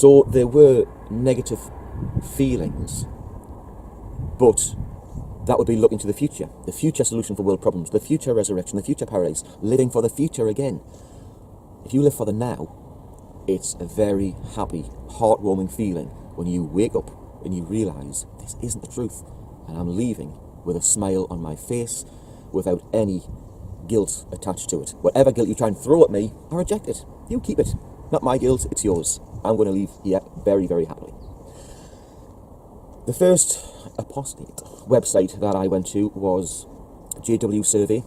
So there were negative feelings, but that would be looking to the future solution for world problems, the future resurrection, the future paradise, living for the future again. If you live for the now, it's a very happy, heartwarming feeling when you wake up and you realise this isn't the truth, and I'm leaving with a smile on my face without any guilt attached to it. Whatever guilt you try and throw at me, I reject it. You keep it. Not my guilt, it's yours. I'm going to leave here very, very happily. The first apostate website that I went to was JW Survey,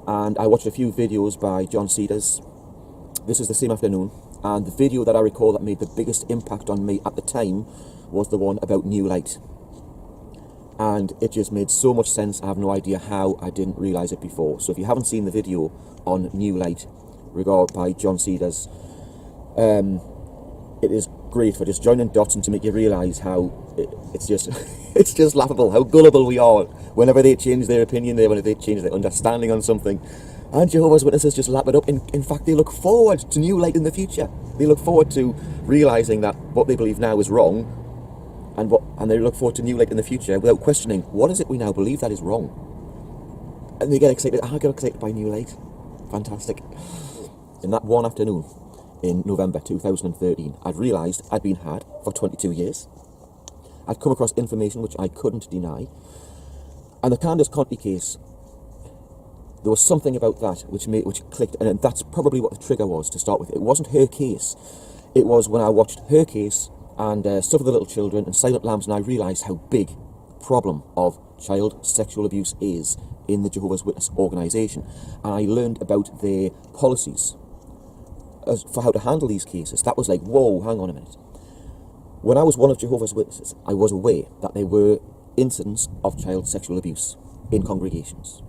and I watched a few videos by John Cedars. This is the same afternoon, and the video that I recall that made the biggest impact on me at the time was the one about New Light. And it just made so much sense. I have no idea how I didn't realise it before. So if you haven't seen the video on New Light by John Cedars, it is great for just joining dots and to make you realise how it's just it's just laughable how gullible we are whenever they change their opinion, whenever they change their understanding on something. And Jehovah's Witnesses just lap it up. In fact, they look forward to New Light in the future. They look forward to realising that what they believe now is wrong, and they look forward to New Light in the future without questioning, what is it we now believe that is wrong? And they get excited. I get excited by New Light. Fantastic. In that one afternoon in November 2013, I'd realised I'd been had for 22 years. I'd come across information which I couldn't deny. And the Candace Conti case, there was something about that which clicked, and that's probably what the trigger was to start with. It wasn't her case. It was when I watched her case and Stuff of the Little Children and Silent Lambs, and I realised how big the problem of child sexual abuse is in the Jehovah's Witness organisation. And I learned about their policies for how to handle these cases. That was like, whoa, hang on a minute. When I was one of Jehovah's Witnesses, I was aware that there were incidents of child sexual abuse in congregations.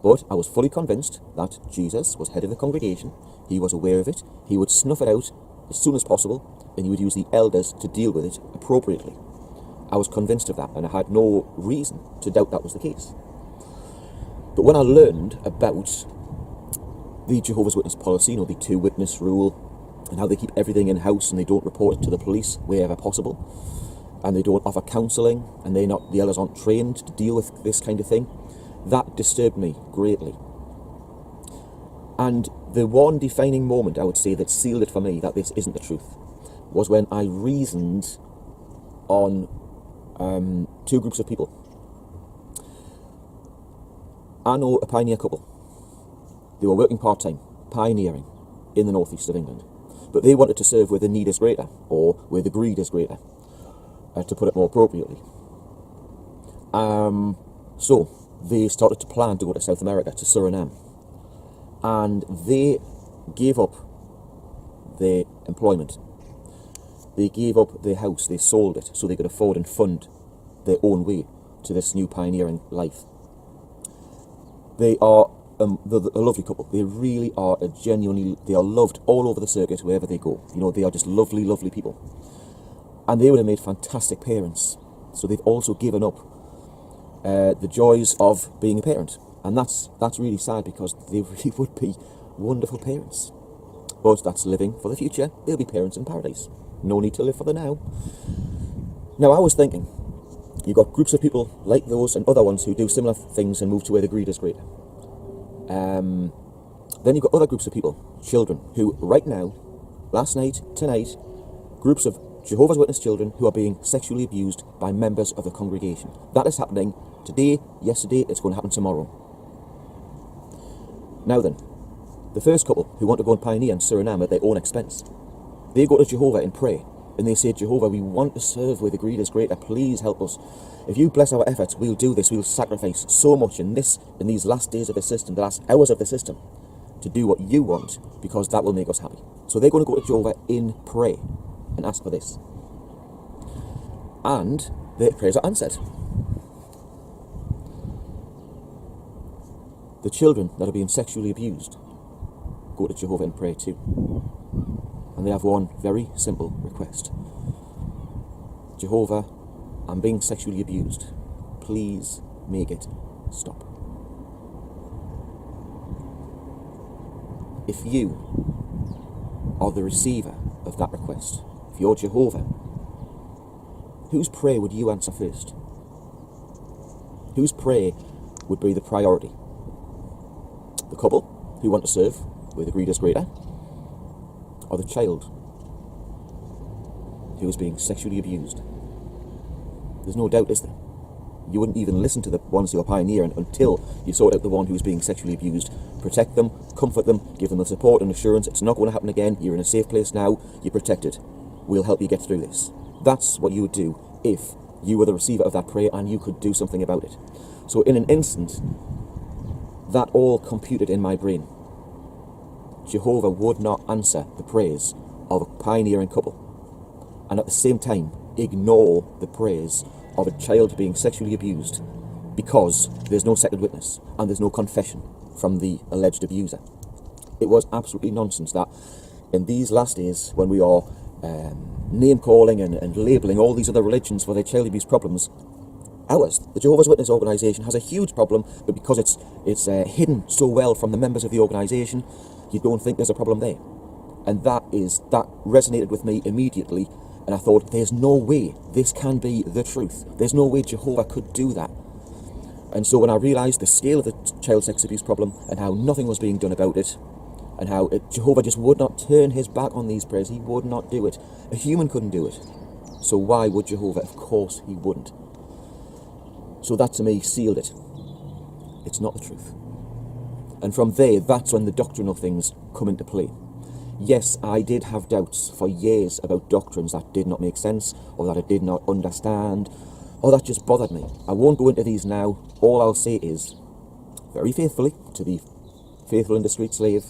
But I was fully convinced that Jesus was head of the congregation, he was aware of it, he would snuff it out as soon as possible, and he would use the elders to deal with it appropriately. I was convinced of that, and I had no reason to doubt that was the case. But when I learned about the Jehovah's Witness policy, the two-witness rule, and how they keep everything in-house and they don't report it to the police wherever possible, and they don't offer counselling, and the elders aren't trained to deal with this kind of thing, that disturbed me greatly. And the one defining moment, I would say, that sealed it for me that this isn't the truth was when I reasoned on two groups of people. I know a pioneer couple. They were working part-time, pioneering in the northeast of England. But they wanted to serve where the need is greater, or where the greed is greater, to put it more appropriately. So they started to plan to go to South America, to Suriname. And they gave up their employment. They gave up their house, they sold it, so they could afford and fund their own way to this new pioneering life. They are a lovely couple. They really are they are loved all over the circuit wherever they go. They are just lovely, lovely people. And they would have made fantastic parents. So they've also given up the joys of being a parent. And that's really sad, because they really would be wonderful parents. But that's living for the future. They'll be parents in paradise. No need to live for the now. Now, I was thinking, you've got groups of people like those and other ones who do similar things and move to where the greed is greater. Then you've got other groups of people, children, who right now, last night, tonight, groups of Jehovah's Witness children who are being sexually abused by members of the congregation. That is happening today, yesterday, it's going to happen tomorrow. Now then, the first couple who want to go and pioneer in Suriname at their own expense, they go to Jehovah and pray, and they say, Jehovah, we want to serve where the greed is greater, please help us. If you bless our efforts, we'll do this, we'll sacrifice so much in these last days of the system, the last hours of the system, to do what you want, because that will make us happy. So they're going to go to Jehovah in prayer and ask for this. And their prayers are answered. The children that are being sexually abused go to Jehovah in prayer too. And they have one very simple request. Jehovah, I'm being sexually abused. Please make it stop. If you are the receiver of that request, if you're Jehovah, whose prayer would you answer first? Whose prayer would be the priority? The couple who want to serve, where the greed is greater, or the child who is being sexually abused? There's no doubt, is there? You wouldn't even listen to the ones who are pioneering until you sort out the one who's being sexually abused. Protect them, comfort them, give them the support and assurance it's not going to happen again. You're in a safe place now, you're protected. We'll help you get through this. That's what you would do if you were the receiver of that prayer and you could do something about it. So in an instant, that all computed in my brain. Jehovah would not answer the prayers of a pioneering couple, and at the same time ignore the prayers of a child being sexually abused because there's no second witness and there's no confession from the alleged abuser. It was absolutely nonsense that in these last days, when we are name calling and labelling all these other religions for their child abuse problems, ours, the Jehovah's Witness organisation, has a huge problem, but because it's hidden so well from the members of the organisation, you don't think there's a problem there. And that resonated with me immediately, and I thought, there's no way this can be the truth. There's no way Jehovah could do that. And so when I realised the scale of the child sex abuse problem and how nothing was being done about it, and how Jehovah just would not turn his back on these prayers, he would not do it. A human couldn't do it. So why would Jehovah? Of course he wouldn't. So that to me sealed it. It's not the truth. And from there, that's when the doctrinal things come into play. Yes, I did have doubts for years about doctrines that did not make sense, or that I did not understand, or that just bothered me. I won't go into these now. All I'll say is, very faithfully, to the faithful and discreet slave,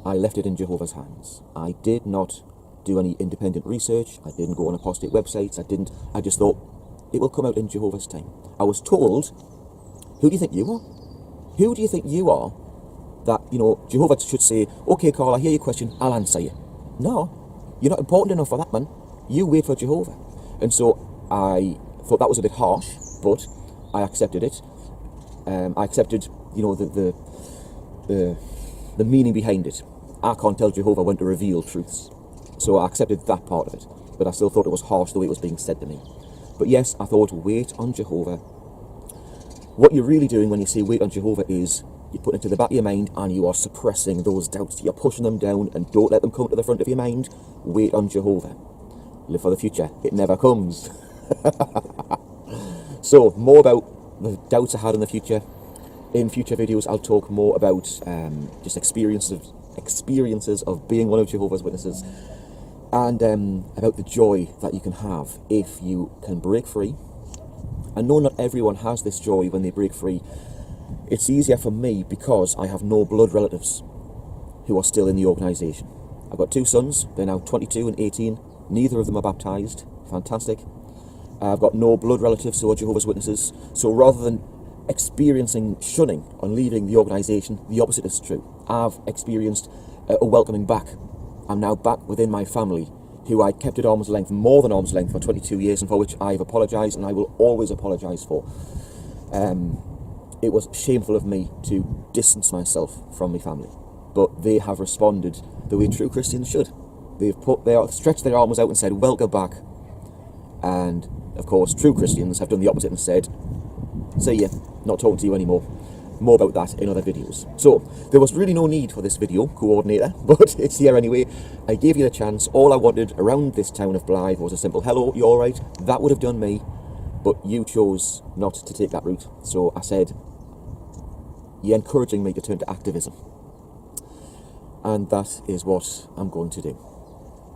I left it in Jehovah's hands. I did not do any independent research. I didn't go on apostate websites. I just thought, it will come out in Jehovah's time. I was told, who do you think you are? Who do you think you are that, Jehovah should say, okay, Carl, I hear your question, I'll answer you? No, you're not important enough for that, man. You wait for Jehovah. And so I thought that was a bit harsh, but I accepted it. I accepted, the meaning behind it. I can't tell Jehovah when to reveal truths. So I accepted that part of it. But I still thought it was harsh the way it was being said to me. But yes, I thought, wait on Jehovah. What you're really doing when you say wait on Jehovah is you put it to the back of your mind and you are suppressing those doubts. You're pushing them down and don't let them come to the front of your mind. Wait on Jehovah. Live for the future. It never comes. So, more about the doubts I had in the future. In future videos, I'll talk more about just experiences of being one of Jehovah's Witnesses, and about the joy that you can have if you can break free. I know not everyone has this joy when they break free. It's easier for me because I have no blood relatives who are still in the organisation. I've got two sons, they're now 22 and 18, neither of them are baptised, fantastic. I've got no blood relatives who are Jehovah's Witnesses, so rather than experiencing shunning on leaving the organisation, the opposite is true. I've experienced a welcoming back. I'm now back within my family, who I kept at arm's length, more than arm's length, for 22 years, and for which I've apologised and I will always apologise for. It was shameful of me to distance myself from my family, but they have responded the way true Christians should. They've stretched their arms out and said, welcome back. And of course, true Christians have done the opposite and said, see ya, not talking to you anymore. More about that in other videos. So, there was really no need for this video coordinator, but it's here anyway. I gave you the chance. All I wanted around this town of Blythe was a simple, hello, you alright? That would have done me, but you chose not to take that route. So I said, you're encouraging me to turn to activism. And that is what I'm going to do.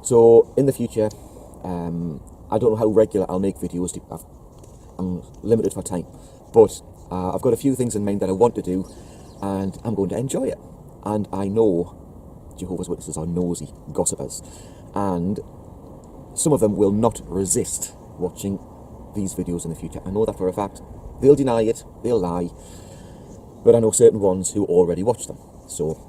So, in the future, I don't know how regular I'll make videos. I'm limited for time, but I've got a few things in mind that I want to do, and I'm going to enjoy it. And I know Jehovah's Witnesses are nosy gossipers, and some of them will not resist watching these videos in the future. I know that for a fact. They'll deny it, they'll lie, but I know certain ones who already watch them. So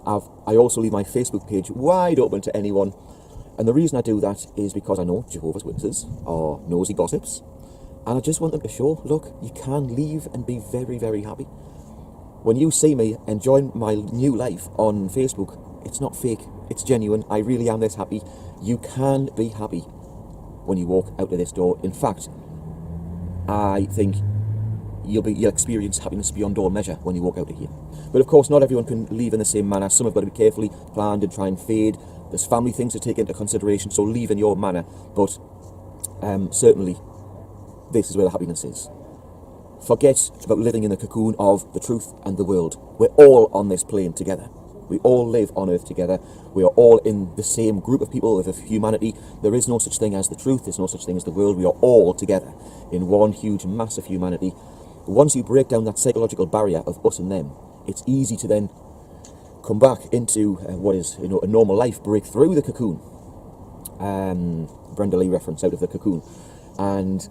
I also leave my Facebook page wide open to anyone, and the reason I do that is because I know Jehovah's Witnesses are nosy gossips. And I just want them to show, look, you can leave and be very, very happy. When you see me enjoying my new life on Facebook, it's not fake. It's genuine. I really am this happy. You can be happy when you walk out of this door. In fact, I think you'll experience happiness beyond all measure when you walk out of here. But of course, not everyone can leave in the same manner. Some have got to be carefully planned and try and fade. There's family things to take into consideration, so leave in your manner. But certainly, this is where the happiness is. Forget about living in the cocoon of the truth and the world. We're all on this plane together. We all live on Earth together. We are all in the same group of people, of humanity. There is no such thing as the truth. There's no such thing as the world. We are all together in one huge, massive humanity. Once you break down that psychological barrier of us and them, it's easy to then come back into what is, a normal life, break through the cocoon. Brenda Lee reference, out of the cocoon. And,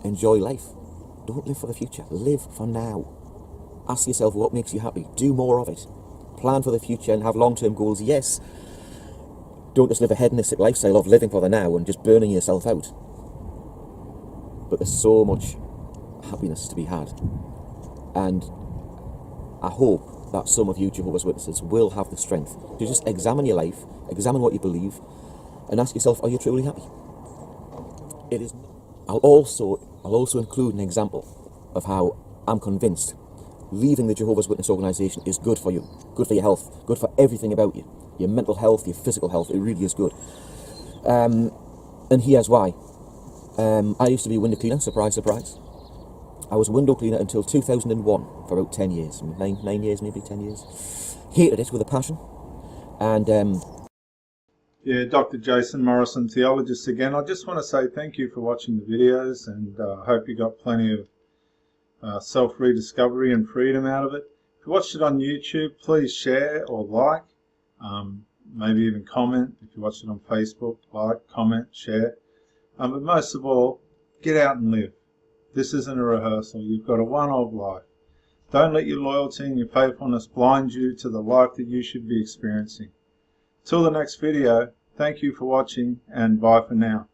enjoy life. Don't live for the future. Live for now. Ask yourself what makes you happy. Do more of it. Plan for the future and have long-term goals. Yes. Don't just live a hedonistic lifestyle of living for the now and just burning yourself out. But there's so much happiness to be had. And I hope that some of you Jehovah's Witnesses will have the strength to just examine your life, examine what you believe, and ask yourself, are you truly happy? It is. I'll also include an example of how I'm convinced leaving the Jehovah's Witness organisation is good for you, good for your health, good for everything about you, your mental health, your physical health. It really is good. And here's why. I used to be a window cleaner, surprise, surprise. I was a window cleaner until 2001 for about 10 years, 9 years, maybe 10 years. Hated it with a passion. And yeah, Dr. Jason Morrison, theologist again. I just want to say thank you for watching the videos, and I hope you got plenty of self-rediscovery and freedom out of it. If you watched it on YouTube, please share or like, maybe even comment. If you watched it on Facebook, like, comment, share. But most of all, get out and live. This isn't a rehearsal. You've got a one-off life. Don't let your loyalty and your faithfulness blind you to the life that you should be experiencing. Till the next video, thank you for watching, and bye for now.